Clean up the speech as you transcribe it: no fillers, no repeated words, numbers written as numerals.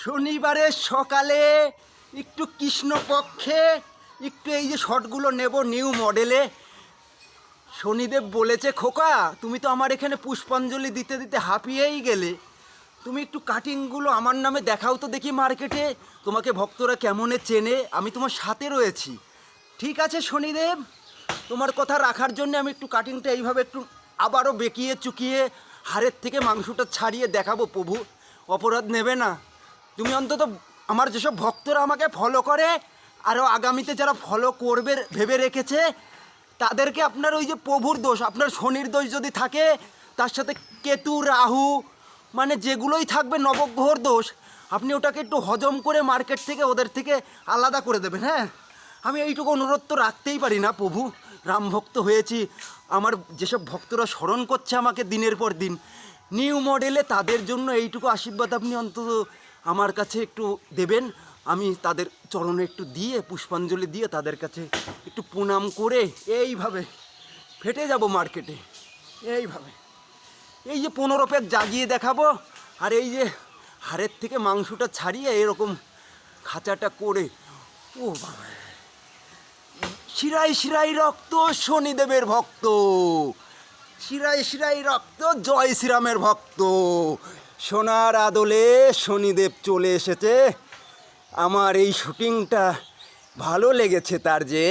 শনিবারের সকালে একটু কৃষ্ণপক্ষে একটু এই যে শটগুলো নেব নিউ মডেলে। শনিদেব বলেছে, খোকা তুমি তো আমার এখানে পুষ্পাঞ্জলি দিতে দিতে হাঁপিয়েই গেলে, তুমি একটু কাটিংগুলো আমার নামে দেখাও তো দেখি মার্কেটে, তোমাকে ভক্তরা কেমনে চেনে, আমি তোমার সাথে রয়েছি। ঠিক আছে শনিদেব, তোমার কথা রাখার জন্য আমি একটু কাটিংটা এইভাবে একটু আবারও বেঁকিয়ে চুকিয়ে হাড়ের থেকে মাংসটা ছাড়িয়ে দেখাবো। প্রভু অপরাধ নেবে না। তুমি অন্তত আমার যেসব ভক্তরা আমাকে ফলো করে, আরও আগামীতে যারা ফলো করবে ভেবে রেখেছে, তাদেরকে আপনার ওই যে প্রভুর দোষ, আপনার শনির দোষ যদি থাকে, তার সাথে কেতু রাহু মানে যেগুলোই থাকবে নবগ্রহর দোষ, আপনি ওটাকে একটু হজম করে মার্কেট থেকে ওদের থেকে আলাদা করে দেবেন। হ্যাঁ, আমি এইটুকু অনুরোধ তো রাখতেই পারি না প্রভু। রামভক্ত হয়েছি, আমার যেসব ভক্তরা স্মরণ করছে আমাকে দিনের পর দিন নিউ মডেলে, তাদের জন্য এইটুকু আশীর্বাদ আপনি অন্তত আমার কাছে একটু দেবেন। আমি তাদের চরণে একটু দিয়ে পুষ্পাঞ্জলি দিয়ে তাদের কাছে একটু প্রণাম করে এইভাবে ফেটে যাব মার্কেটে। এইভাবে এই যে 15 প্যাক জাগিয়ে দেখাবো, আর এই যে হাড়ের থেকে মাংসটা ছাড়িয়ে এরকম খাঁচাটা করে, ও বাবা, শিরায় শিরায় রক্ত শনিদেবের ভক্ত, শিরায় শিরায় রক্ত জয় শ্রীরামের ভক্ত। সোনার আদলে শনিদেব চলে এসেছে। আমার এই শুটিংটা ভালো লেগেছে তার যে।